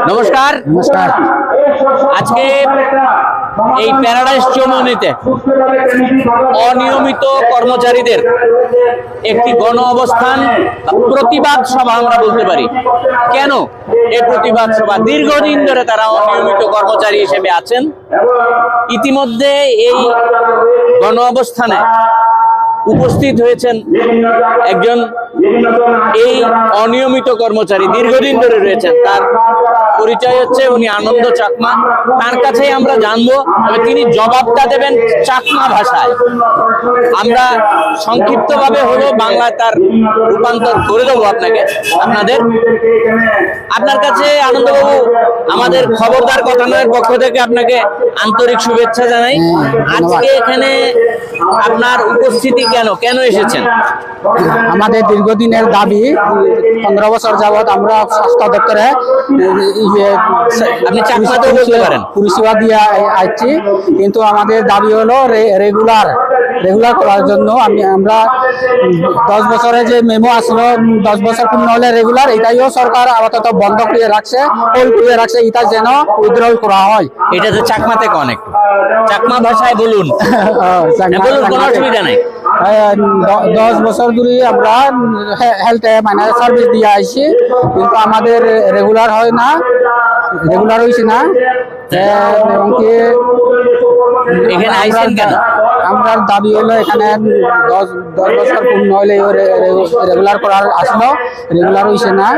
নমস্কার। নমস্কার। আজকে এই প্যারাডাইস চৌমুহনীতে অনিয়মিত কর্মচারীদের একটি গণ অবস্থান প্রতিবাদ সভা আমরা বলতে পারি। কেন এই প্রতিবাদ সভা? দীর্ঘদিন ধরে তারা অনিয়মিত কর্মচারী হিসেবে আছেন। ইতিমধ্যে এই গণ অবস্থানে উপস্থিত হয়েছেন একজন এই অনিয়মিত কর্মচারী, দীর্ঘদিন ধরে রয়েছেন। তার পরিচয় হচ্ছে উনি আনন্দ চাকমা। তার কাছেই আমরা জানবো, তবে তিনি জবাবটা দেবেন চাকমা ভাষায়। আমরা সংক্ষিপ্তভাবে হলো বাংলায় তার রূপান্তর করে দেবো আপনার কাছে। আনন্দবাবু, আমাদের খবরদার কথানয়ের পক্ষ থেকে আপনাকে আন্তরিক শুভেচ্ছা জানাই। আজকে এখানে আপনার উপস্থিতি কেন এসেছেন? আমাদের দীর্ঘদিনের দাবি, 15 বছর যাবৎ আমরা স্বাস্থ্য দপ্তরে আপনি চাকমাতেও বলতে পারেন পরিষেবা দিয়ে আসছি, কিন্তু আমাদের দাবি হলো রেগুলার করার জন্য। আমরা 10 বছরে যে মেমো আসলো, 10 বছর পূর্ণ হলে রেগুলার, এটাইও সরকার আপাতত বন্ধ করে রাখছে, হোল্ড করে রাখছে, এটা যেন উইথড্রল করা হয়। এটা তো চাকমাতে অনেক চাকমা ভাষায় বলুন, বলুন, কোনো অসুবিধা নাই। 10 বছর ধরে আমরা হেলথে মানে সার্ভিস দিয়ে আসছি, কিন্তু আমাদের রেগুলার হয়েছে না। এখানে আইসেন কেন? আমরা দাবি হলো এখানে 10 বছর পূর্ণ হলে রেগুলার করার আসলো, রেগুলার হয়েছে না।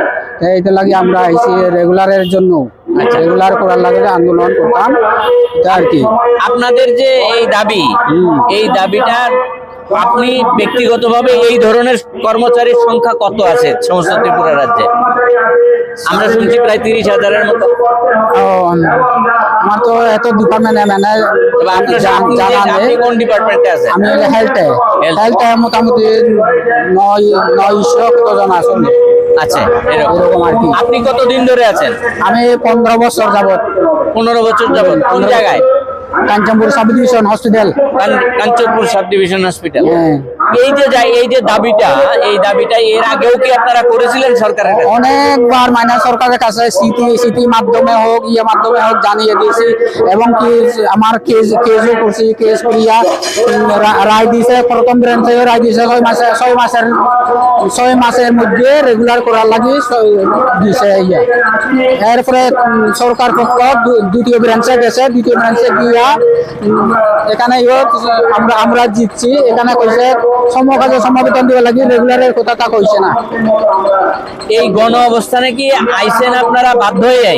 এইটা লাগে আমরা আইসি রেগুলারের জন্য। রেগুলার করার লাগে আন্দোলন করতাম আর কি। আপনাদের যে এই দাবি, এই দাবিটার আপনি ব্যক্তিগতভাবে এই ধরনের কর্মচারীর সংখ্যা কত আছে সমস্ত ত্রিপুরা রাজ্যে? আমরা শুনছি প্রায় 30,000-এর মতো। আমার তো এত ডিপার্টমেন্টে মানে কোন ডিপার্টমেন্টে আছে? আমি হেলথে মোটামুটি 900 কতজন আসলে। আচ্ছা, এরকম আর কি। আপনি কতদিন ধরে আছেন? আমি 15 বছর যাবত। 15 বছর যাবত কোন জায়গায়? Kanchanpur sub division hospital. Kanchanpur sub division hospital. এই যে দাবিটা এর আগেও কি আপনারা করেছিলেন সরকারের কাছে? অনেকবার মানে সরকারের কাছে সিটি মাধ্যমে হোক, মাধ্যমে হোক জানিয়ে দিয়েছি, এবং কি আমার কেসও করছি। কেস করিয়া রায় দিয়েছে, প্রথম ব্রাঞ্চে রায় দিয়েছে 6 মাসের মধ্যে রেগুলার করার লাগে দিয়েছে। এরপরে সরকার পক্ষ দ্বিতীয় ব্রাঞ্চে গেছে, দ্বিতীয় ব্রাঞ্চে গিয়া এখানে আমরা জিতছি। এখানে কইছে সমকাজে সমবেতন দিবে লাগে, রেগুলারের কথাটা কইছে না। এই গণ অবস্থানে কি আইসেন আপনারা বাধ্য হয়ে?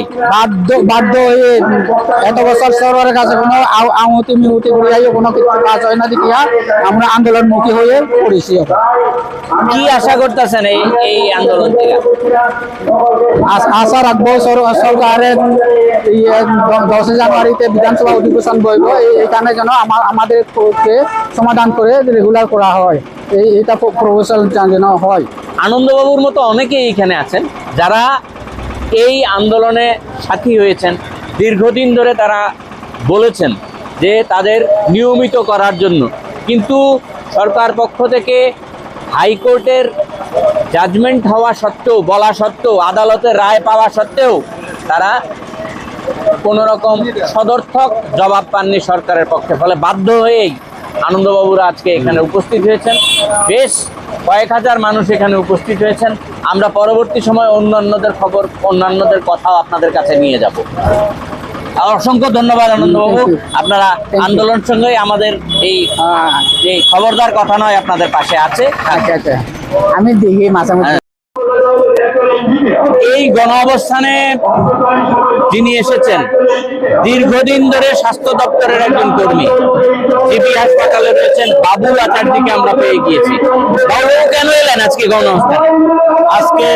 বাধ্য হয়ে এত বছর সরকারের কাছে কোনো মিউতি করিয়াই কোনো কিছু কাজ হয় না দেখিয়া আমরা আন্দোলনমুখী হয়ে পড়েছি। কি আশা করতেছেন এই আন্দোলন থেকে? আশা রাখবো সরকারের 10 জানুয়ারিতে বিধানসভা অধিবেশন বইব, এখানে যেন আমাদের সমাধান করে রেগুলার করা হয়, এইটা প্রপোজাল যেন হয়। আনন্দবাবুর মতো অনেকেই এখানে আছেন যারা এই আন্দোলনে সাথী হয়েছেন। দীর্ঘদিন ধরে তারা বলেছেন যে তাদের নিয়মিত করার জন্য, কিন্তু সরকার পক্ষ থেকে হাইকোর্টের জাজমেন্ট হওয়া সত্ত্বেও, বলা সত্ত্বেও, আদালতের রায় পাওয়া সত্ত্বেও তারা কোনো রকম সদর্থক জবাব পাননি সরকারের পক্ষে। ফলে বাধ্য হয়েই আনন্দবাবুরা আজকে এখানে উপস্থিত হয়েছেন। বেশ কয়েক হাজার মানুষ এখানে উপস্থিত হয়েছেন। আমরা পরবর্তী সময় অন্যান্যদের কথাও আপনাদের কাছে নিয়ে যাব। অসংখ্য ধন্যবাদ আনন্দবাবু। আপনারা আন্দোলন সঙ্গে আমাদের এই খবরদার কথা নয় আপনাদের পাশে আছে। আচ্ছা, আমি দেখি মাঝামাঝি। এই গণ অবস্থানে যিনি এসেছেন, দীর্ঘদিন ধরে স্বাস্থ্য দপ্তরের একজন কর্মী, জিবি হাসপাতালে রয়েছেন বাবুল আচার্যকে আমরা পেয়ে গিয়েছি। বাবু, কেন এলেন আজকে গণ অবস্থানে? আজকে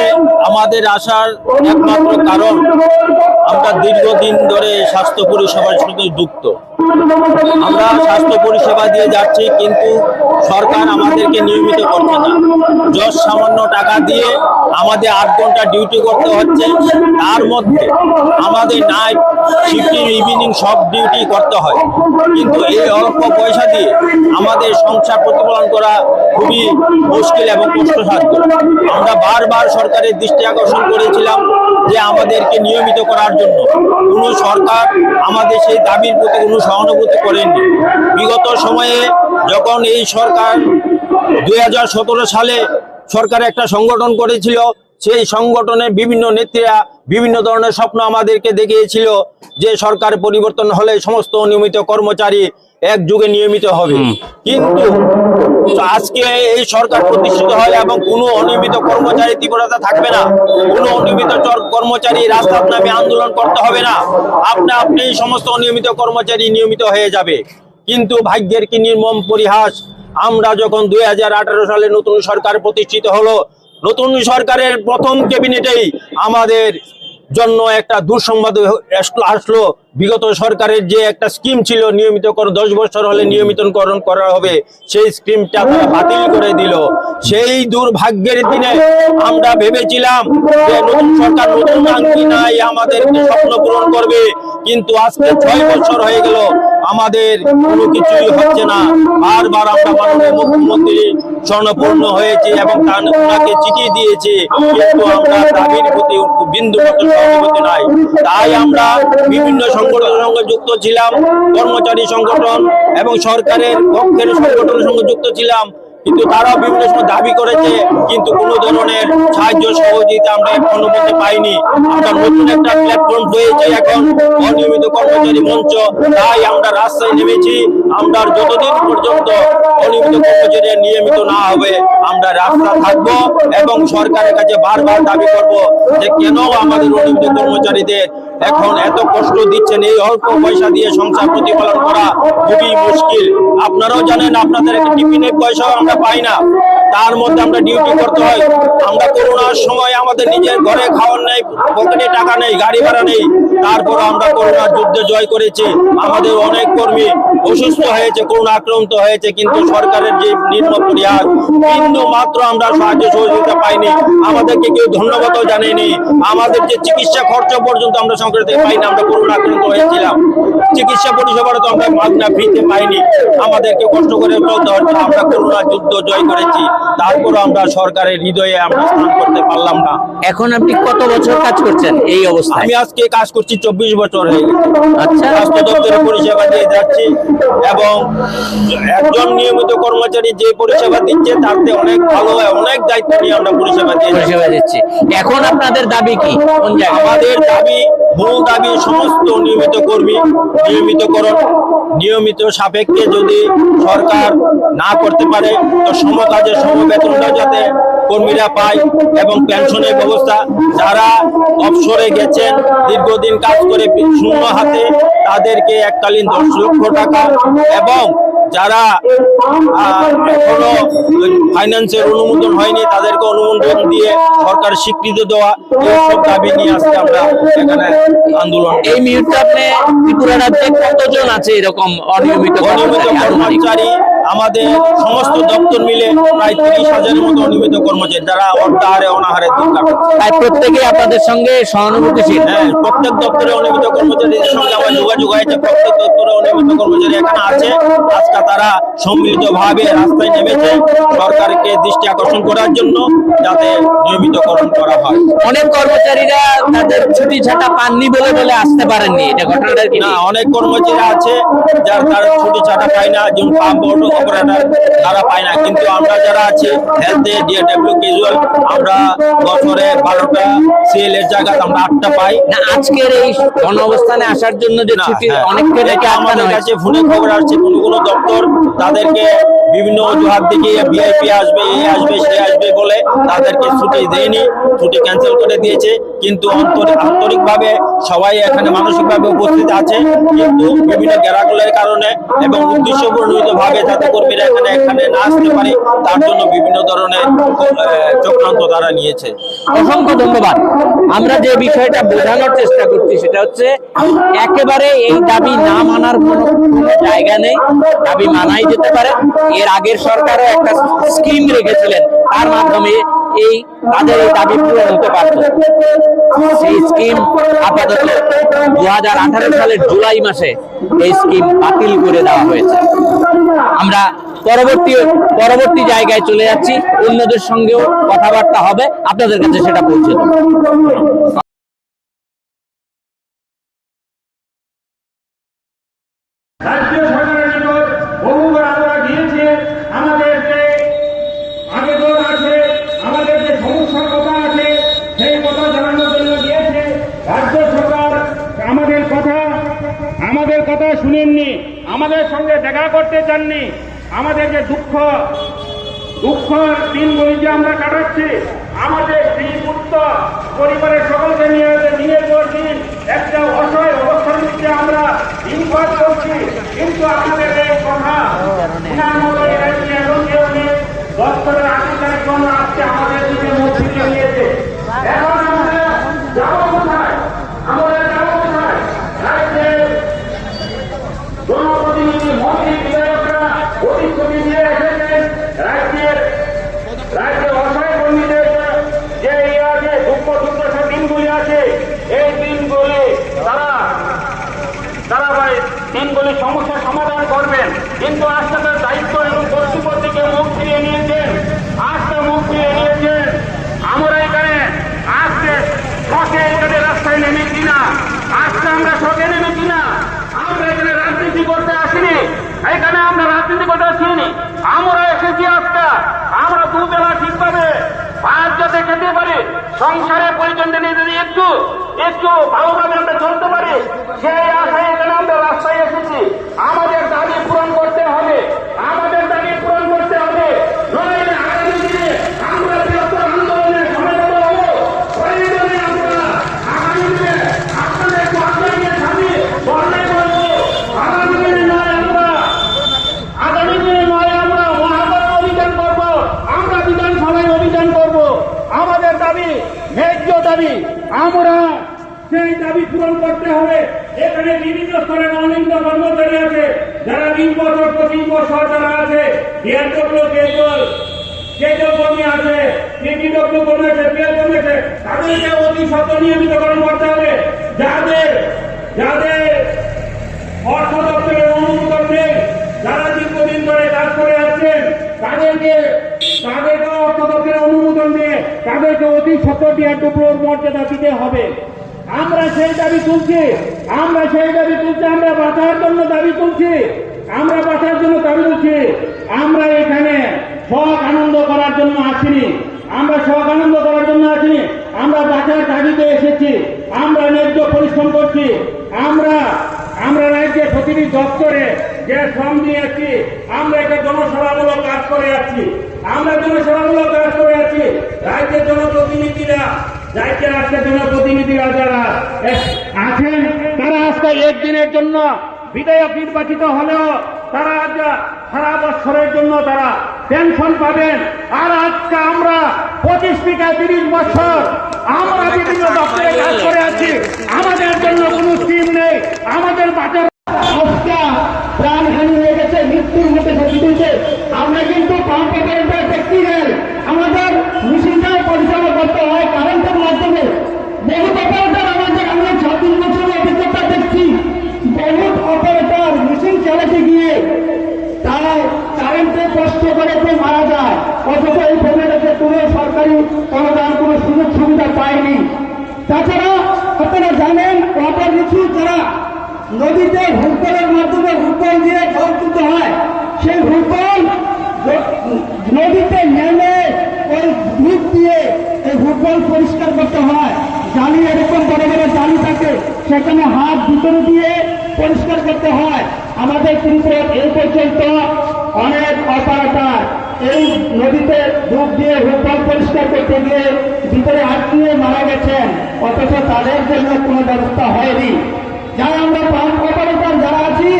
আমাদের আসার একমাত্র কারণ, আমরা দীর্ঘদিন ধরে স্বাস্থ্য পরিষেবার সাথে যুক্ত। আমরা স্বাস্থ্য পরিষেবা দিয়ে যাচ্ছি, কিন্তু সরকার আমাদেরকে নিয়মিত করছে না। যশ সামান্য টাকা দিয়ে আমাদের 8 ঘন্টা ডিউটি করতে হচ্ছে, তার মধ্যে আমাদের নাইট, শিফটিং, ইভিনিং সব ডিউটি করতে হয়। কিন্তু এই অল্প পয়সা দিয়ে আমাদের সংসার প্রতিপালন করা খুবই মুশকিল এবং কষ্টসাধ্য। আমরা বারবার সরকারের দৃষ্টি আকর্ষণ করেছিলাম, যে আমাদেরকে নিয়মিত করার জন্য। কোনো সরকার আমাদের সেই দাবির প্রতি কোনো সহানুভূতি করেননি। বিগত সময়ে যখন এই সরকার 2017 সালে সরকার একটা সংগঠন করেছিল, সেই সংগঠনের বিভিন্ন নেত্রীরা বিভিন্ন ধরনের স্বপ্ন আমাদেরকে দেখিয়েছিল যে সরকার পরিবর্তন হলে সমস্ত নিয়মিত কর্মচারী এক যুগে নিয়মিত হবে। কিন্তু আজকে এই সরকার প্রতিষ্ঠিত হয় এবং কোনো অনিয়মিত কর্মচারী তীব্রতা থাকবে না, কোনো অনিয়মিত কর্মচারী রাস্তার নামে আন্দোলন করতে হবে না, আপনি সমস্ত অনিয়মিত কর্মচারী নিয়মিত হয়ে যাবে। কিন্তু ভাগ্যের কি নির্মম পরিহাস, আমরা যখন 2018 সালে নতুন সরকার প্রতিষ্ঠিত হলো, নতুন সরকারের প্রথম ক্যাবিনেটেই আমাদের জন্য একটা দুঃসংবাদ আসলো। বিগত সরকারের যে একটা স্কিম ছিল নিয়মিতকরণ, 10 বছর হলে নিয়মিতকরণ করা হবে, সেই স্কিমটা তারা বাতিল করে দিল। সেই দুর্ভাগ্যের দিনে আমরা ভেবেছিলাম যে নতুন সরকার নতুন আঙ্কি নাই আমাদের স্বপ্ন পূরণ করবে, কিন্তু আজকে 6 বছর হয়ে গেল আমাদের কোনো কিছুই হচ্ছে না। বারবার আমরা মাননীয় মুখ্যমন্ত্রী স্বর্ণপূর্ণ হয়েছি এবং তাকে চিঠি দিয়েছি, কিন্তু আমরা দাবির প্রতি বিন্দু মতো সহমতি নাই। তাই আমরা বিভিন্ন সংগঠনের সঙ্গে যুক্ত ছিলাম, কর্মচারী সংগঠন এবং সরকারের পক্ষের সংগঠনের সঙ্গে যুক্ত ছিলাম, কিন্তু তারাও বিভিন্ন সময় দাবি করেছে, কিন্তু কোনো ধরনের সাহায্য সহযোগিতা আমরা এখনো পর্যন্ত পাইনি। আমরা নতুন একটা প্ল্যাটফর্ম হয়েছে এখন অনিয়মিত কর্মচারী মঞ্চ, তাই আমরা রাস্তায় নেমেছি। আমরা যতদিন পর্যন্ত অনিয়মিত কর্মচারী নিয়মিত না হবে আমরা রাস্তা থাকবো এবং সরকারের কাছে বারবার দাবি করব যে কেন আমাদের অনিয়মিত কর্মচারীদের এখন এত কষ্ট দিচ্ছেন। এই অল্প পয়সা দিয়ে সংসার প্রতিপালন করা খুবই মুশকিল। আপনারাও জানেন আপনাদের একটা টিফিনের পয়সাও আমরা পাই না, তার মধ্যে আমরা ডিউটি করতে হয়। আমরা করোনার সময় আমাদের নিজের ঘরে খাওয়ার নেই, পকেটে টাকা নেই, গাড়ি ভাড়া নেই, তারপর আমরা করোনার যুদ্ধে জয় করেছি। আমাদের অনেক কর্মী অসুস্থ হয়েছে, করোনা আক্রান্ত হয়েছে, কিন্তু সরকারের যে নির্মম পরিহাস, বিন্দু মাত্র আমরা সাহায্য সহযোগিতা পাইনি। আমাদেরকে কেউ ধন্যবাদও জানেনি। আমাদের যে চিকিৎসা খরচ পর্যন্ত আমরা সরকার থেকে পাইনি। আমরা করোনা আক্রান্ত হয়েছিলাম, চিকিৎসা পরিষেবাটা তো আমরা মাগনা ফ্রিতে পাইনি, আমাদেরকে কষ্ট করে চলতে হচ্ছে। আমরা করোনা যুদ্ধ জয় করেছি, তারপরও আমরা সরকারের হৃদয়ে আমরা স্থান করতে পারলাম না। এখন আপনি কত বছর কাজ করছেন এই অবস্থায়? আমি আজকে কাজ করছি 24 বছর হয়ে গেছে। আচ্ছা, স্বাস্থ্য দপ্তরে পরিষেবা দিয়ে যাচ্ছি এবং একজন নিয়মিত কর্মচারী যে পরিষেবা দিচ্ছে তার থেকে অনেক ভালো, অনেক দায়িত্ব নিয়ে আমরা পরিষেবা দিচ্ছি। এখন আপনাদের দাবি কি? কোন জায়গায়? আমাদের দাবি, মূল দাবি সমস্ত নিয়মিত কর্মী নিয়মিতকরণ, নিয়মিত সাপেক্ষে যদি সরকার না করতে পারে তো সমকাজের সমবেতনটা যাতে কর্মীরা পায় এবং পেনশনের ব্যবস্থা, যারা অবসরে গেছেন দীর্ঘদিন কাজ করে শূন্য হাতে তাদেরকে এককালীন 10 লক্ষ টাকা এবং যারা এখনো ফাইন্যান্সের অনুমোদন হয়নি তাদেরকে অনুমোদন দিয়ে সরকার স্বীকৃতি দেওয়া, এইসব দাবি নিয়ে আসতে আমরা এখানে আন্দোলন। এই মুহূর্তে আপনি ত্রিপুরা রাজ্যে কতজন আছে এরকম অনিয়মিত কর্মচারী? আমাদের সমস্ত দপ্তর মিলে প্রায় 30,000-এর মতো অনিয়মিত কর্মচারী, যারা অর্ধাহারে অনাহারে দিন কাটাচ্ছে। তাই প্রত্যেকেই আপনাদের সঙ্গে সহানুভূতিশীল। হ্যাঁ, প্রত্যেক দপ্তরে অনিয়মিত কর্মচারীদের সঙ্গে আমার যোগাযোগ হয়েছে। প্রত্যেক দপ্তরে অনিয়মিত কর্মচারী এখানে আছে। আজকে তারা সম্মিলিতভাবে রাস্তায় নেমেছে সরকারকে দৃষ্টি আকর্ষণ করার জন্য, যাতে নিয়মিতকরণ করা হয়। অনেক কর্মচারীরা তাদের ছুটি ছাটা পাননি বলে আসতে পারেননি, এটা ঘটনাটা কি? না, অনেক কর্মচারী আছে যারা তারা ছুটি ছাটা পায় না, যেমন পাম্প বোর্ড অপারেটর তারা পায় না, কিন্তু আমরা যারা আছি হেলথে ডিএডব্লিউ ক্যাজুয়াল আমরা বছরে 12টা সিএল এর জায়গায় আমরা 8টা পাই না। আজকের এই গণঅবস্থানে আসার জন্য যে ছুটি অনেককে রেখে আমাদের কাছে ফোনে খবর আসছে কোনো দপ্তর তাদেরকে বিভিন্ন অজুহাত দেখিয়ে ভিআইপি আসবে, এ আসবে, সে আসবে বলে তাদেরকে ছুটি দেয়নি, ছুটি ক্যান্সেল করে দিয়েছে। কিন্তু আন্তরিকভাবে সবাই এখানে মানসিকভাবে উপস্থিত আছে, কিন্তু বিভিন্ন গ্যারাগুলের কারণে এবং উদ্দেশ্যপ্রণোদিতভাবে যাতে কর্মীরা এখানে না আসতে পারে তার জন্য বিভিন্ন ধরনের চক্রান্ত তারা নিয়েছে। অসংখ্য ধন্যবাদ। আমরা যে বিষয়টা বোঝানোর চেষ্টা করছি সেটা হচ্ছে একেবারে এই দাবি না মানার কোনো জায়গা নেই, দাবি মানাই যেতে পারে। এর আগের সরকারও একটা স্কিম রেখেছিলেন, তার মাধ্যমে তাদের এই দাবি পূরণ হতে পারত। সেই স্কিম আপাতত 2018 সালের জুলাই মাসে এই স্কিম বাতিল করে দেওয়া হয়েছে। আমরা পরবর্তী জায়গায় চলে যাচ্ছি, অন্যদের সঙ্গেও কথাবার্তা হবে, আপনাদের কাছে সেটা পৌঁছে দেব। রাজ্য সরকারের নিকট বহুবার আমরা গিয়েছি, আমাদের যে আবেদন আছে, আমাদের যে সমস্যার কথা আছে, সেই কথা জানানোর জন্য গিয়েছে। রাজ্য সরকার আমাদের কথা শুনেননি, আমাদের সঙ্গে দেখা করতে চাননি। আমাদের যে দুঃখ দিনগুলি যে আমরা কাটাচ্ছি, আমাদের স্ত্রী পুত্র পরিবারের সকলকে নিয়ে দিন একটা অসহায় অবস্থার মধ্যে আমরা দিন পার করছি, কিন্তু আমাদের এই কথা দপ্তরের আধিকারিক জন আজকে আমাদের দিকে মুখ ফিরিয়ে নিয়েছে। এখন আমরা যাবো কোথায়? আমরা যাবো কোথায়? রাজ্যের জনপ্রতিনিধি, মন্ত্রী, বিধায়করা প্রতিশ্রুতি দিয়ে এসেছেন। রাজ্যের অসহায় কর্মীদের যে আছে দুঃখ দুর্দশার দিনগুলি আছে, এই দিনগুলি তারা ভাই দিনগুলি সমস্যার সমাধান করবেন, কিন্তু আজকে তার দায়িত্ব এবং কর্তৃপক্ষ থেকে মুখ ফিরিয়ে নিয়েছেন। আমরা এখানে আজকে শখে এখানে রাস্তায় নেমেছি না, আজকে আমরা শখে নেমেছি না, আমরা এখানে রাজনীতি করতে আসিনি, এখানে আমরা রাজনীতি করতে আসিনি। আমরা এসেছি আজকে আমরা দুবেলা ঠিকভাবে ভাত যাতে খেতে পারি, সংসারের পরিজনটা নিয়ে যদি একটু ভালোভাবে আমরা চলতে পারি, সেই আশায় এখানে আমরা রাস্তায় এসেছি। আমাদের দাবি পূরণ করতে হবে, আমাদের দাবি পূরণ করতে হবে, নইলে আগামী দিনে আমরা বৃহত্তর আন্দোলনের সমাধান হব। প্রয়োজনে আমরা আগামী দিনে আপনাদের আন্দোলনের সামনে বর্ণাই করবো। আগামী দিনে নয় আমরা মহাভারত অভিযান করব, আমরা বিধানসভায় অভিযান করব। আমাদের দাবি ন্যায্য দাবি, আমরা সেই দাবি পূরণ করতে হবে। এখানে বিভিন্ন স্তরের অনিন্দ কর্মচারী আছে, যারা 20 বছর 25 বছর যারা আছে, ডিআরডব্লিউ কেজল কর্মী আছে, পিপিডব্লিউ কর্মী আছে, পিএল কর্মী আছে, তাদেরকে অতি সত্য নিয়মিতকরণ করতে হবে। যাদের অর্থ দপ্তরের অনুমোদন নেই, যারা দীর্ঘদিন ধরে কাজ করে আসছেন, তাদেরকে অর্থ দপ্তরের অনুমোদন দিয়ে তাদেরকে অতি সত্তর ডিআরডব্লিউর মর্যাদা দিতে হবে। আমরা সেই দাবি তুলছি, আমরা বাঁচার জন্য দাবি তুলছি, আমরা এখানে শখ আনন্দ করার জন্য আসিনি, আমরা বাঁচার দাবিতে এসেছি, আমরা ন্যায্য পরিশ্রম করছি, আমরা রাজ্যের প্রতিটি দপ্তরে যে শ্রম দিয়ে আছি, আমরা একটা জনসেবামূলক কাজ করে আছি, রাজ্যের জনপ্রতিনিধিরা যারা আছেন, তারা আজকে একদিনের জন্য বিধায়ক নির্বাচিত হলেও তারা সারা বছরের জন্য তারা পেনশন পাবেন। আর আজকে আমরা 25 থেকে 30 বছর আমরা বিভিন্ন দপ্তরে কাজ করে আছি, আমাদের জন্য কোনো স্কিম নেই, আমাদের বাজার প্রাণহানি হয়ে গেছে, মৃত্যুর মধ্যে ঝুঁকি দিয়েছে। আমরা কিন্তু প্র্যাকটিক্যাল আমাদের মেশিনটাও পরিচালনা করতে হয় কারেন্টের মাধ্যমে। বহু অপারেটর আমরা 26 বছরের অভিজ্ঞতা দেখছি, বহু অপারেটর মেশিন চালাতে গিয়ে তারা কারেন্টে কষ্ট করে মারা যায়, অথচ এই ফ্যামিলিতে কোনো সরকারি অনুদান, কোনো সুযোগ সুবিধা পায়নি। তাছাড়া আপনারা জানেন, ওয়াটার রিসোর্স যারা নদীতে হুডকলের মাধ্যমে হুডকল দিয়ে জল তুলতে হয়, সেই হুডকল নদীতে নেমে ওই ধূপ দিয়ে এই হুডকল পরিষ্কার করতে হয়। জালি এরকম বড় বড় জালি থাকে, সেখানে হাত ভিতরে দিয়ে পরিষ্কার করতে হয়। আমাদের ত্রিপুরা এই পর্যন্ত অনেক অপারেটর এই নদীতে ডুব দিয়ে হুডকল পরিষ্কার করতে গিয়ে ভিতরে আটকিয়ে মারা গেছেন, অথচ তাদের জন্য কোনো ব্যবস্থা হয়নি। যারা আমরা পাম্প অপারেটর যারা আছি,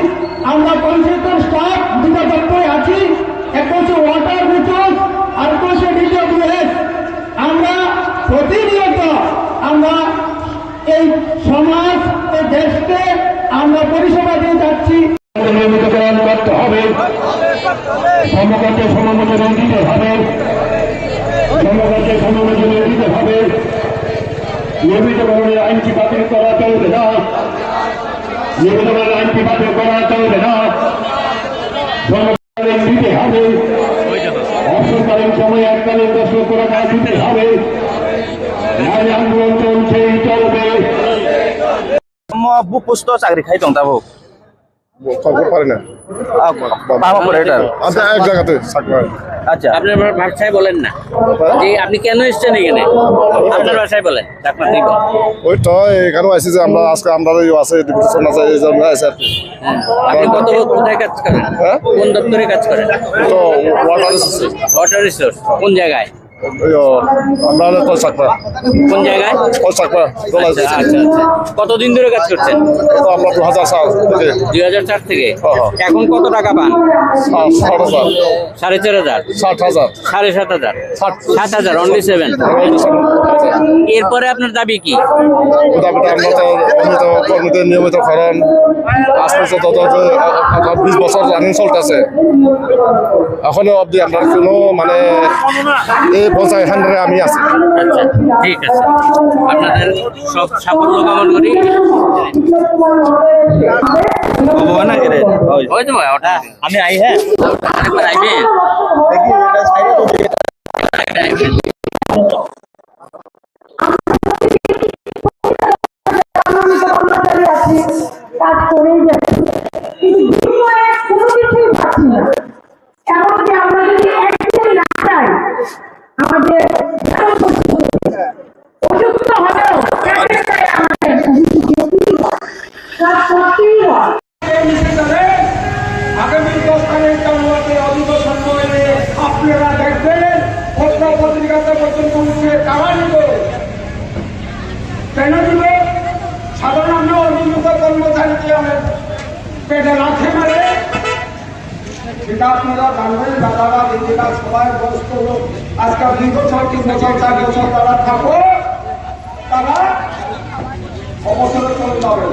আমরা কনসেন্ট্রেট স্টাফ দুটো দপ্তরে আছি, একটা হচ্ছে ওয়াটার রিসোর্স আর একটা হচ্ছে ডিডব্লিউএস। আমরা প্রতিনিয়ত আমরা এই সমাজ, এই দেশকে আমরা পরিষেবা দিয়ে যাচ্ছি। নিয়মিতকরণ করতে হবে, সমকাজে সমমোচনে দিতে হবে, নিয়মিতকরণের আইনটি বাতিল করা চলবে না, দিতে হবে, অবসরকালীন সময় এককালীন 10 লক্ষ টাকা দিতে হবে, নারী আন্দোলন চলছেই চলবে। বুক পুষ্ট চাকরি খাই দं दाबो খবর পারি না পাওয়া পরে এটা আচ্ছা এক জায়গাতে চাকমা আচ্ছা আপনার ভাষায় বলেন না যে আপনি কেন এসেছেন এখানে, আপনার ভাষায় বলেন। চাকমা থেকে বলেন। ওই তো এখানেও আছে যে আমরা আজকে আমরা আছে ডিপুটেশন আছে এই জন্য আছে আর কি। হ্যাঁ। আপনি কোথায় কাজ করেন, হ্যাঁ? কোন দপ্তরে কাজ করেন? তো ওয়াটার আছে ওয়াটার রিসোর্স কোন জায়গায়, ওই আমরা তো চাকমা কোন জায়গায়? ও চাকমা দোলা আচ্ছা আচ্ছা আচ্ছা। কতদিন ধরে কাজ করছেন? তো আমরা 2007 থেকে 2004 থেকে। হ্যাঁ। এখন কত টাকা পান? 60,000 4,500, 60,000 7,500, 60 7,000, অনলি 7। এরপরে আপনার দাবি কি? দাবিটা আমরা তো কর্মীদের নিয়মিতকরণ আজ পর্যন্ত 20 বছর রানিং চলতেছে এখনো অবধি আমরা কোনো মানে এই পঞ্চায়েত হান্ডারে আমি আছি। আচ্ছা ঠিক আছে, আপনাদের সব সাফল্য কামনা করি। ওই তো ভাই, ওটা আমি আই। হ্যাঁ আরেকবার আইবেন। কাজ করেই যাচ্ছে, কিন্তু বিনিময়ে কোনো কিছুই পাচ্ছি না। এমনকি আমরা যদি একদিন না চাই আমাদের অসুস্থ হলেও আমাদের কাজ করতেই হয়। আগামী 10 তারিখ জানুয়ারিতে অধিবেশন করে আপনারা দেখবেন পত্র পত্রিকাতে পর্যন্ত উঠে কারা নিব, কেন দিব? সাধারণ আমরা অভিযুক্ত কর্মচারীকে আমার পেটে রাখে মারে, সেটা আপনারা জানবেন। দাদারা দিদিরা সবাই বয়স্ক লোক আজকে 2 বছর 3 বছর 4 বছর তারা থাকো, তারা অবসরে চলে যাবে।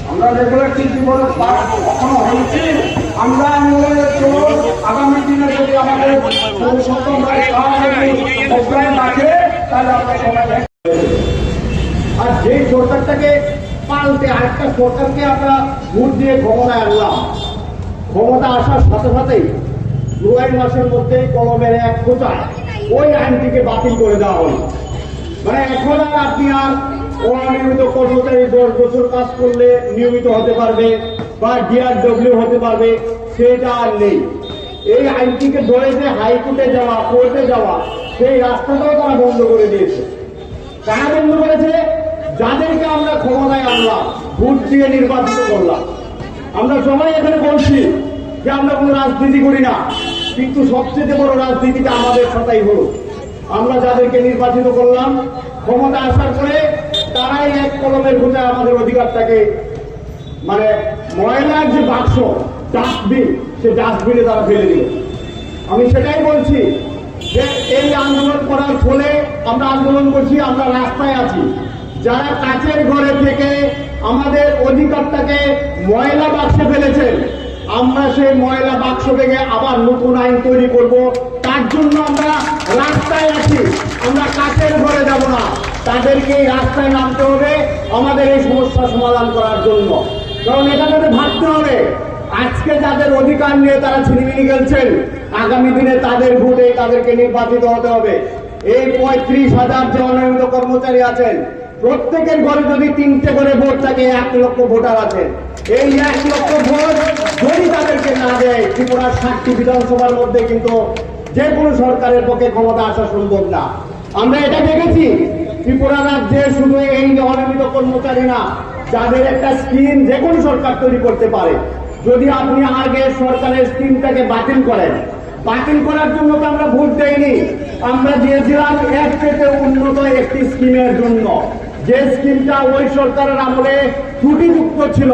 আমরা যেগুলো কি জীবনে কখনো হয়েছি, আমরা আন্দোলনের জন্য আগামী দিনে যদি আমাদের প্রোগ্রাম রাখে তাহলে আমরা সবাই আর যেই সরকারটাকে পাল্টে আরেকটা সরকারকে আমরা ভোট দিয়ে ক্ষমতায় আনলাম, ক্ষমতা আসার সাথে সাথেই জুলাই মাসের মধ্যেই কলমের এক খোঁচায় ওই আইনটিকে বাতিল করে দেওয়া হলো। মানে এখন আর আপনি আর অনিয়মিত কর্মচারী 10 বছর কাজ করলে নিয়মিত হতে পারবে বা ডিআরডব্লিউ হতে পারবে সেটা আর নেই। এই আইনটিকে ধরে যে হাইকোর্টে যাওয়া, কোর্টে যাওয়া, সেই রাস্তাটাও তারা বন্ধ করে দিয়েছে। কারা বন্ধ করেছে? যাদেরকে আমরা ক্ষমতায় আনলাম, ভোট দিয়ে নির্বাচিত করলাম। আমরা সবাই এখানে বলছি যে আমরা কোনো রাজনীতি করি না, কিন্তু সবচেয়ে বড় রাজনীতিটা আমাদের সাথেই হলো। আমরা যাদেরকে নির্বাচিত করলাম, ক্ষমতা আসার পরে তারাই এক কলমের ঘুষায় আমাদের অধিকারটাকে মানে ময়লার যে বাক্স ডাস্টবিন, সে ডাস্টবিনে তারা ফেলে দিল। আমি সেটাই বলছি যে এই আন্দোলন করার ফলে আমরা আন্দোলন করছি, আমরা রাস্তায় আছি। যারা কাচের ঘরে থেকে আমাদের অধিকারটাকে ময়লা বাক্সে ফেলেছেন, আমরা সেই ময়লা বাক্স ভেঙে আবার নতুন আইন তৈরি করব। তার জন্য আমরা রাস্তায় আছি, আমরা কাচের ঘরে যাব না, তাদেরকে এই রাস্তায় নামতে হবে আমাদের এই সমস্যা সমাধান করার জন্য। কারণ এখানে ভাবতে হবে, আজকে যাদের অধিকার নিয়ে তারা ছিনিমিনি খেলছেন, আগামী দিনে তাদের ভোটে তাদেরকে নির্বাচিত হতে হবে। এই 35,000 যে অনিয়মিত কর্মচারী আছেন, প্রত্যেকের ঘরে যদি 3টে করে ভোট থাকে, 1 লক্ষ ভোটার আছে। এই 1 লক্ষ ভোট যদি তাদেরকে না দেয়, ত্রিপুরার 60টি বিধানসভার মধ্যে কিন্তু যে কোনো সরকারের পক্ষে ক্ষমতা আসা সম্ভব না। আমরা এটা দেখেছি ত্রিপুরা রাজ্যে শুধু এই অনিয়মিত কর্মচারী না, যাদের একটা স্কিম যে কোনো সরকার তৈরি করতে পারে। যদি আপনি আগে সরকারের স্কিমটাকে বাতিল করেন, বাতিল করার জন্য তো আমরা ভোট দেইনি, আমরা দিয়েছিলাম এর থেকে উন্নত একটি স্কিমের জন্য, যে স্কিমটা ওই সরকারের আমলে ত্রুটিযুক্ত ছিল।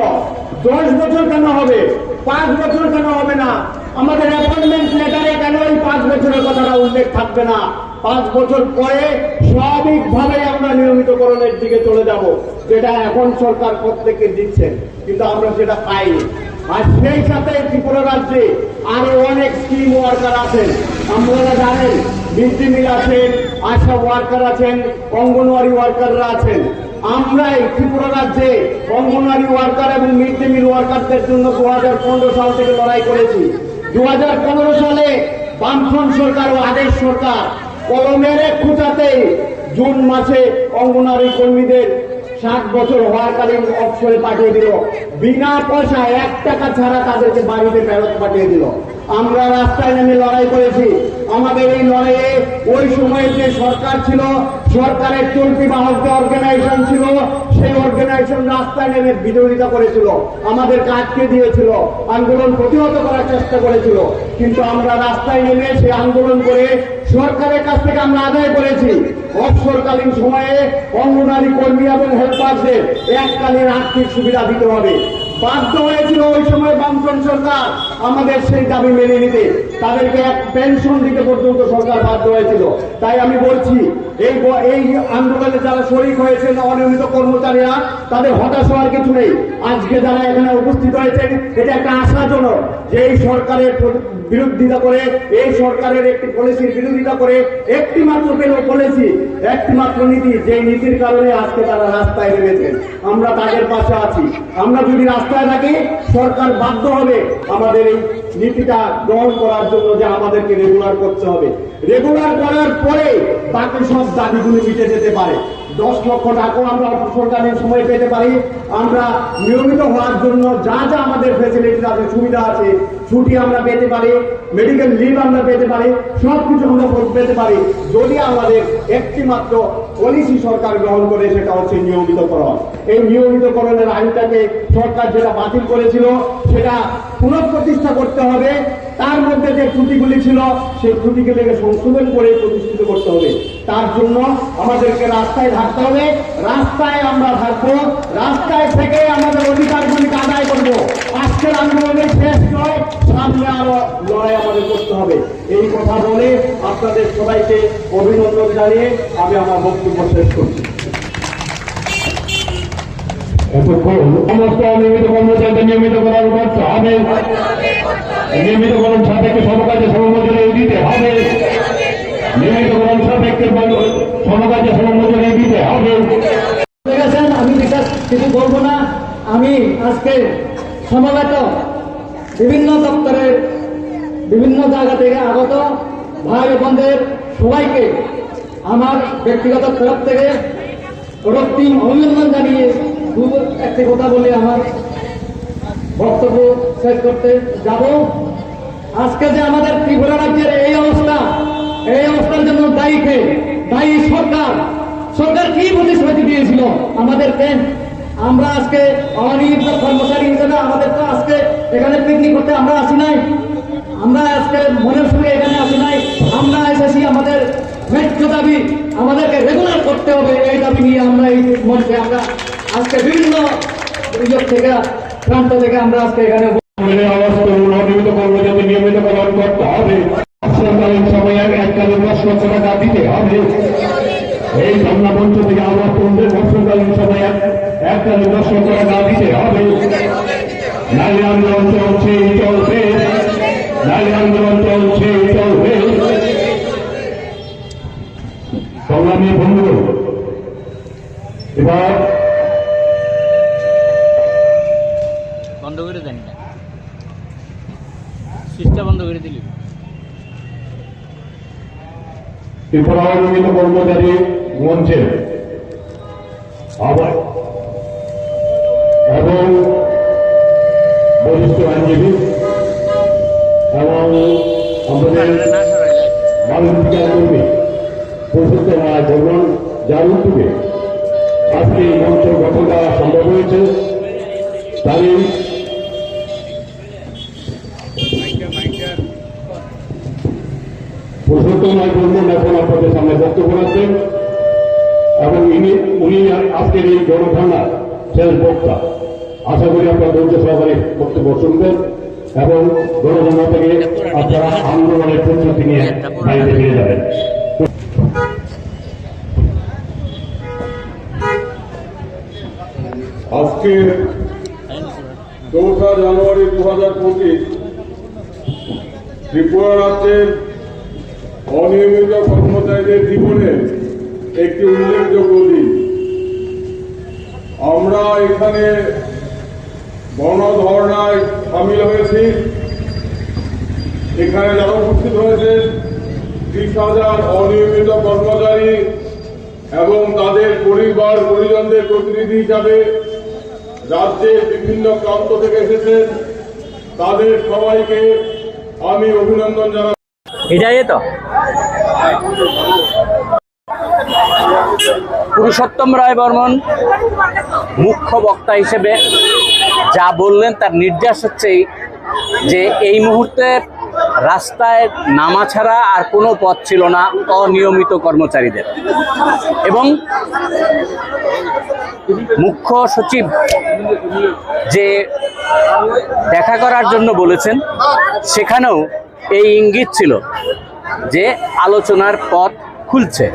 10 বছর কেন হবে, 5 বছর কেন হবে না? আমাদের অ্যাপয়েন্টমেন্ট লেটারে কেন এই 5 বছরের কথাটা উল্লেখ থাকবে না? 5 বছর পরে স্বাভাবিকভাবে আমরা নিয়মিতকরণের দিকে চলে যাব, যেটা এখন সরকার প্রত্যেককে দিচ্ছেন, কিন্তু আমরা সেটা পাইনি। আর সেই সাথে ত্রিপুরা রাজ্যে আরো অনেক স্কিম ওয়ার্কার আছেন, আপনারা জানেন, মিড ডে মিল আছেন, আশা ওয়ার্কার আছেন, অঙ্গনওয়াড়ি ওয়ার্কাররা আছেন। আমরাই ত্রিপুরা রাজ্যে অঙ্গনওয়াড়ি ওয়ার্কার এবং মিড ডে মিল ওয়ার্কারদের জন্য 2015 সাল থেকে লড়াই করেছি। 2015 সালে বামফ্রন্ট সরকার ও আদেশ সরকার কলমের এক খুঁচাতেই জুন মাসে অঙ্গনওয়াড়ি কর্মীদের 60 বছর হওয়াকালীন অবসরে পাঠিয়ে দিল, বিনা পয়সায় 1 টাকা ছাড়া তাদেরকে বাড়িতে ফেরত পাঠিয়ে দিল। আমরা রাস্তায় নেমে লড়াই করেছি। আমাদের এই লড়াইয়ে ওই সময়ে যে সরকার ছিল, সরকারের চলতি বাহক যে অর্গানাইজেশন ছিল, সেই অর্গানাইজেশন রাস্তায় নেমে বিরোধিতা করেছিল, আমাদেরকে আটকে দিয়েছিল, আন্দোলন প্রতিহত করার চেষ্টা করেছিল। কিন্তু আমরা রাস্তায় নেমে সেই আন্দোলন করে সরকারের কাছ থেকে আমরা আদায় করেছি অবসরকালীন সময়ে অঙ্গনারী কর্মী এবং হেল্পারদের এককালীন আর্থিক সুবিধা দিতে হবে। বাধ্য হয়েছিল ওই সময় বামফ্রন্ট সরকার আমাদের সেই দাবি মেনে নিতে, তাদেরকে এক পেনশন দিতে পর্যন্ত সরকার বাধ্য হয়েছিল। তাই আমি বলছি এই আন্দোলনে যারা শরিক হয়েছেন অনিয়মিত কর্মচারীরা, তাদের হতাশ হওয়ার কিছু নেই। আজকে যারা এখানে উপস্থিত হয়েছেন, এটা একটা আশাজনক যে এই সরকারের বিরোধিতা করে, এই সরকারের একটি পলিসির বিরোধিতা করে একটি মাত্র পলিসি, একটি মাত্র নীতি, যে নীতির কারণে আজকে তারা রাস্তায় নেমেছেন। আমরা তাদের পাশে আছি। আমরা যদি রাস্তায় থাকি, সরকার বাধ্য হবে আমাদের এই নীতিটা গ্রহণ করার জন্য, যে আমাদেরকে রেগুলার করতে হবে। রেগুলার করার পরে বাকি সব দাবিগুলি মিটে যেতে পারে। 10 লক্ষ টাকাও আমরা অবসরকালীন সময় পেতে পারি। আমরা নিয়মিত হওয়ার জন্য যা যা আমাদের ফেসিলিটি আছে, সুবিধা আছে, ছুটি আমরা পেতে পারি, মেডিকেল লিভ আমরা পেতে পারি, সবকিছু আমরা পেতে পারি যদি আমাদের একটি মাত্র পলিসি সরকার গ্রহণ করে, সেটা হচ্ছে নিয়মিতকরণ। এই নিয়মিতকরণের আইনটাকে সরকার যেটা বাতিল করেছিল, সেটা পুনঃপ্রতিষ্ঠা করতে হবে। তার মধ্যে যে ত্রুটিগুলি ছিল, সেই ত্রুটিগুলিকে সংশোধন করে প্রতিষ্ঠিত করতে হবে। তার জন্য আমাদেরকে রাস্তায় থাকতে হবে। রাস্তায় আমরা থাকবো, রাস্তায় থেকে আমাদের অধিকারগুলিকে আদায় করবো। আজকের আন্দোলনের শেষ নয়, সামনে আরো লড়াই আমাদের করতে হবে। এই কথা বলে আপনাদের সবাইকে অভিনন্দন জানিয়ে আমি আমার বক্তব্য শেষ করছি। সমস্ত অনিয়মিত কর্মচারীদের নিয়মিত করার করতে হবে। নিয়মিতকরণ সাপেক্ষে সমকাজে সমমজুরি দিতে হবে। নিয়মিতকরণ সাপেক্ষে সমকাজে সমমজুরি দিতে হবে। দেখেছেন, আমি বিশেষ কিছু বলবো না। আমি আজকে সমবেত বিভিন্ন দপ্তরের বিভিন্ন জায়গা থেকে আগত ভাই বোনদের সবাইকে আমার ব্যক্তিগত তরফ থেকে রক্তিম অভিনন্দন জানিয়ে একটি কথা বলে আমার বক্তব্য শেষ করতে যাব। আজকে যে আমাদের ত্রিপুরা রাজ্যের এই অবস্থার জন্য দায়ী সরকার কি প্রতিশ্রুতি দিয়েছিল আমাদেরকে? আমরা আজকে অনিয়মিত কর্মচারী হিসেবে আমাদের তো আজকে এখানে পিকনিক করতে আমরা আসি নাই, আমরা আজকে মনের সঙ্গে এখানে আসি নাই। আমরা এসেছি আমাদের ন্যায্য দাবি আমাদেরকে রেগুলার করতে হবে, এই দাবি নিয়ে আমরা এই মঞ্চে আমরা আজকে বিভিন্ন সুযোগ থেকে প্রান্ত থেকে আমরা আজকে এখানে অনিয়মিত কর্মচারী নিয়মিতকরণ করতে হবে। অবসরকালীন সময়ে এককালীন 10 লক্ষ টাকা দিতে হবে। এই ধর্ণা মঞ্চ থেকে আমার তরুণদের অবসরকালীন সময়ে এককালীন 10 লক্ষ টাকা দিতে হবে। নারী আন্দোলন চলবে, নারী আন্দোলন চলবে। সংগ্রামী বন্ধু, এবার বন্ধ করে দেন না, সুইচটা বন্ধ করে দিলি। ত্রিপুরা অনিয়মিত কর্মচারী মঞ্চের আবার এবং বরিষ্ঠ আইনজীবী এবং আমাদের মানবাধিকার কর্মী প্রশস্ত রায় বর্মন, যার উদ্যোগে আজকে এই মঞ্চ গঠন করা সম্ভব হয়েছে। তারই পুরুষোত্তম রায় বর্মন এখন আপনাদের সামনে বক্তব্য রাখবেন এবং উনি আজকের এই গণধর্ণার শেষ বক্তা। আশা করি আপনারা ধৈর্য সহকারে বক্তব্য শুনবেন এবং গণধর্ণা থেকে আপনারা আন্দোলনের প্রস্তুতি নিয়ে বাড়িতে ফিরে যাবেন। আজকে 4 জানুয়ারি 2025 ত্রিপুরা রাজ্যের অনিয়মিত কর্মচারীদের জীবনের একটি উল্লেখযোগ্য দিন। আমরা এখানে গণধর্ণায় সামিল হয়েছি। এখানে যারা উপস্থিত হয়েছে 30,000 অনিয়মিত কর্মচারী এবং তাদের পরিবার পরিজনদের প্রতিনিধি হিসাবে রাজ্যের বিভিন্ন প্রান্ত থেকে এসেছেন, তাদের সবাইকে আমি অভিনন্দন জানাই। এটাই তো পুরুষোত্তম রায় বর্মন মুখ্য বক্তা হিসেবে যা বললেন তার নির্দেশ হচ্ছে যে এই মুহূর্তে রাস্তায় নামা ছাড়া আর কোনো পথ ছিল না অনিয়মিত কর্মচারীদের। এবং মুখ্য সচিব যে দেখা করার জন্য বলেছেন, সেখানেও এই ইঙ্গিত ছিল যে আলোচনার পথ খুলছে।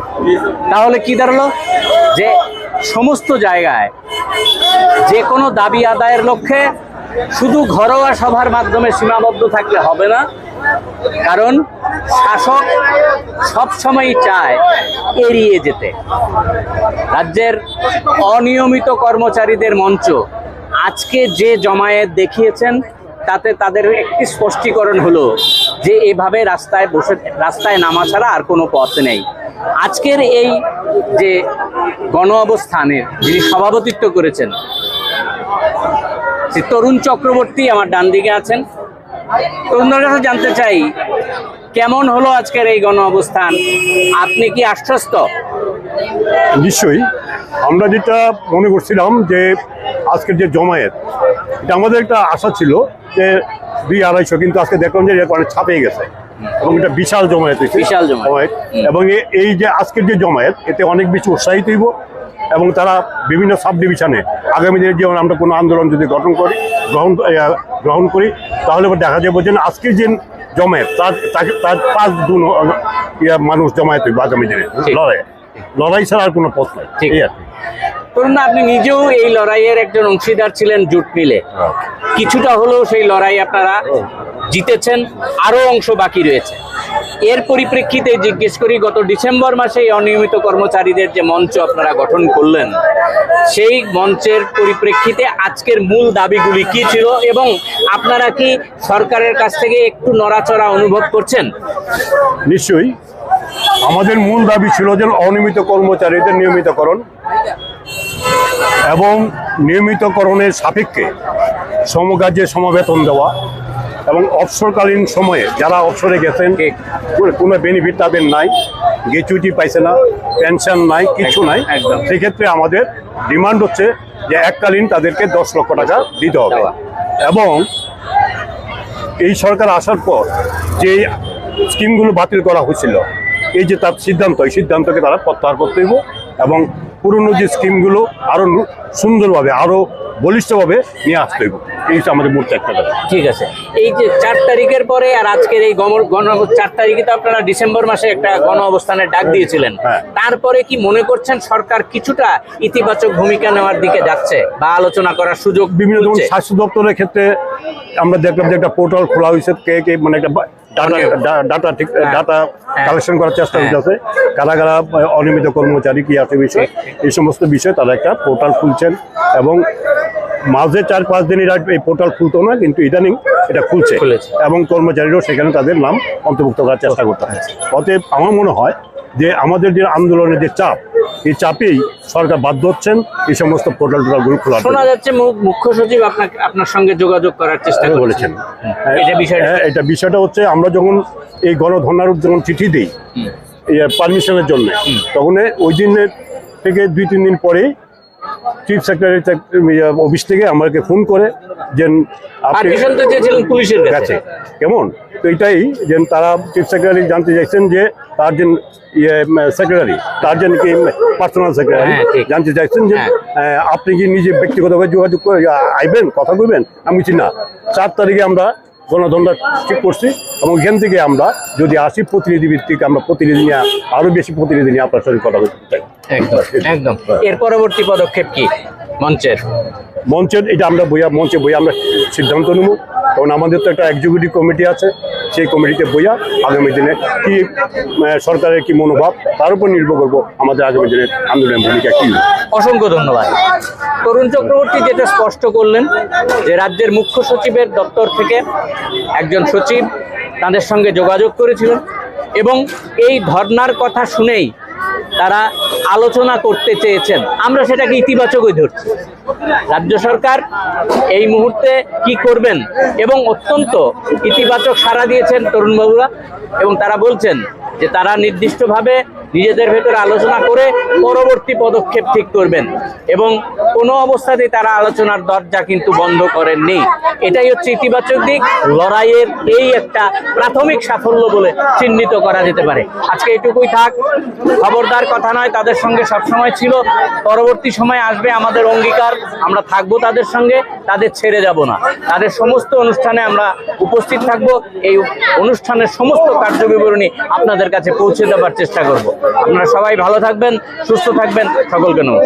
তাহলে কি দাঁড়ালো যে সমস্ত জায়গায় যে কোনো দাবি আদায়ের লক্ষ্যে শুধু ঘরোয়া সভার মাধ্যমে সীমাবদ্ধ থাকলে হবে না, কারণ শাসক সবসময় চায় এড়িয়ে যেতে। রাজ্যের অনিয়মিত কর্মচারীদের মঞ্চ আজকে যে জমায়েত দেখিয়েছেন তাতে তাদের একটি স্পষ্টীকরণ হলো যে এভাবে রাস্তায় নামা ছাড়া আর কোনো পথ নেই। আজকের এই যে গণ অবস্থানের যিনি সভাপতিত্ব করেছেন তরুণ চক্রবর্তী আমার ডান দিকে আছেন। তরুণদের কাছে জানতে চাই কেমন হলো আজকের এই গণ অবস্থান, আপনি কি আশ্বস্ত? নিশ্চয়ই, আমরা যেটা মনে করছিলাম যে আজকের যে জমায়েত, এটা আমাদের একটা আশা ছিল যে 200-250, কিন্তু আজকে দেখলাম যে অনেক ছাপিয়ে গেছে এবং এটা বিশাল জমায়েত হয়েছে। বিশাল জমায়েত এবং এই যে আজকের যে জমায়েত, এতে অনেক বেশি উৎসাহিত হইব এবং তারা বিভিন্ন সাব ডিভিশনে আগামী দিনে যেমন আমরা কোনো আন্দোলন যদি গ্রহণ করি তাহলে দেখা যাবে যে আজকের যে জমায়েত তার 5 গুণ মানুষ জমায়েত হইব আগামী দিনে। লড়াই ছাড়া আর কোনো পথ নাই। এই আর কি। ধরুন না, আপনি নিজেও এই লড়াইয়ের একজন অংশীদার ছিলেন জুট মিলে, কিছুটা হলেও সেই লড়াই আপনারা জিতেছেন, আরো অংশ বাকি রয়েছে। এর পরিপ্রেক্ষিতে জিজ্ঞেস করি, গত ডিসেম্বর মাসে এই অনিয়মিত কর্মচারীদের যে মঞ্চ আপনারা গঠন করলেন, সেই মঞ্চের পরিপ্রেক্ষিতে আজকের মূল দাবিগুলি কি ছিল এবং আপনারা কি সরকারের কাছ থেকে একটু নড়াচড়া অনুভব করছেন? নিশ্চয়ই, আমাদের মূল দাবি ছিল যে অনিয়মিত কর্মচারীদের নিয়মিতকরণ এবং নিয়মিতকরণের সাপেক্ষে সমকাজে সমবেতন দেওয়া এবং অবসরকালীন সময়ে যারা অবসরে গেছেন কোনো বেনিফিট তাদের নাই, গ্র্যাচুইটি পাইছে না, পেনশন নাই, কিছু নাই। সেক্ষেত্রে আমাদের ডিমান্ড হচ্ছে যে এককালীন তাদেরকে 10 লক্ষ টাকা দিতে হবে। এবং এই সরকার আসার পর যে স্কিমগুলো বাতিল করা হয়েছিল, এই যে তার সিদ্ধান্ত, এই সিদ্ধান্তকে তারা প্রত্যাহার করতে হইব এবং পুরনো যে স্কিমগুলো আরো সুন্দরভাবে আরো বলিষ্ঠভাবে নিয়ে আসতে হইব। এই হচ্ছে আমাদের মূল একটা কথা। ঠিক আছে, এই যে 4 তারিখের পরে আর আজকের এই 4 তারিখে তো আপনারা ডিসেম্বর মাসে একটা গণ অবস্থানের ডাক দিয়েছিলেন, তারপরে কি মনে করছেন সরকার কিছুটা ইতিবাচক ভূমিকা নেওয়ার দিকে যাচ্ছে বা আলোচনা করার সুযোগ? বিভিন্ন যেমন স্বাস্থ্য দপ্তরের ক্ষেত্রে আমরা দেখলাম যে একটা পোর্টাল খোলা হয়েছে, কে মানে একটা ডাটা কালেকশন করার চেষ্টা করতেছে, কারা কারা অনিয়মিত কর্মচারী কি আছে বিষয়, এই সমস্ত বিষয়ে তারা একটা পোর্টাল খুলছেন এবং মাঝে 4-5 দিন এই পোর্টাল খুলতো না, কিন্তু ইদানিং এটা খুলছে এবং কর্মচারীরাও সেখানে তাদের নাম অন্তর্ভুক্ত করার চেষ্টা করতে হয়। অতএব আমার মনে হয় যে আমাদের যে আন্দোলনের যে চাপ, এই চাপেই সরকার বাধ্য হচ্ছেন এই সমস্ত পোর্টালগুলো খোলা। শোনা যাচ্ছে মুখ্য সচিব আপনার সঙ্গে যোগাযোগ করার চেষ্টা করেছেন। এটা বিষয়টা হচ্ছে আমরা যখন এই গণধর্নার যখন চিঠি দিই পারমিশনের জন্য, তখন ওই দিনের থেকে 2-3 দিন পরেই চিফ সেক্রেটারি অফিস থেকে আমাকে ফোন করে যে পুলিশের কাছে কেমন, তো এটাই যে তারা চিফ সেক্রেটারি জানতে চাইছেন যে তার যে সেক্রেটারি, তার যে নাকি পার্সোনাল সেক্রেটারি জানতে চাইছেন যে আপনি কি নিজে ব্যক্তিগতভাবে যোগাযোগ করে আইবেন, কথা কইবেন? আমি বলছি না, 4 তারিখে আমরা গণধর্না ঠিক করছি এবং এখান থেকে আমরা যদি আসি প্রতিনিধি ভিত্তিক আমরা প্রতিনিধি নিয়ে আরো বেশি প্রতিনিধি নিয়ে আপনার সঙ্গে কথা বলতে চাই। একদম। এর পরবর্তী পদক্ষেপ কি মঞ্চের? এটা আমরা মঞ্চে বইয়া আমরা সিদ্ধান্ত নেব, কারণ আমাদের তো একটা এক্সিকিউটিভ কমিটি আছে, সেই কমিটিতে বইয়া আগামী দিনে কি সরকারের কি মনোভাব তার উপর নির্ভর করবো আমাদের আগামী দিনের আন্দোলনের ভূমিকা কি। অসংখ্য ধন্যবাদ। তরুণ চক্রবর্তী যেটা স্পষ্ট করলেন যে রাজ্যের মুখ্য সচিবের দপ্তর থেকে একজন সচিব তাদের সঙ্গে যোগাযোগ করেছিলেন এবং এই ধর্নার কথা শুনেই তারা আলোচনা করতে চেয়েছেন, আমরা সেটাকে ইতিবাচকই ধরছি। রাজ্য সরকার এই মুহূর্তে কি করবেন এবং অত্যন্ত ইতিবাচক সাড়া দিয়েছেন তরুণবাবুরা, এবং তারা বলছেন যে তারা নির্দিষ্টভাবে নিজেদের ভেতরে আলোচনা করে পরবর্তী পদক্ষেপ ঠিক করবেন, এবং কোনো অবস্থাতেই তারা আলোচনার দরজা কিন্তু বন্ধ করেননি। এটাই হচ্ছে ইতিবাচক দিক, লড়াইয়ের এই একটা প্রাথমিক সাফল্য বলে চিহ্নিত করা যেতে পারে। আজকে এটুকুই থাক, খবরদার কথা নয়, তাদের সঙ্গে সবসময় ছিল, পরবর্তী সময় আসবে আমাদের অঙ্গীকার, আমরা থাকবো তাদের সঙ্গে, তাদের ছেড়ে যাব না। তাদের সমস্ত অনুষ্ঠানে আমরা উপস্থিত থাকবো, এই অনুষ্ঠানের সমস্ত কার্যবিবরণী আপনাদের কাছে পৌঁছে দেওয়ার চেষ্টা করব। আপনারা সবাই ভালো থাকবেন, সুস্থ থাকবেন, সকলকে নমস্কার।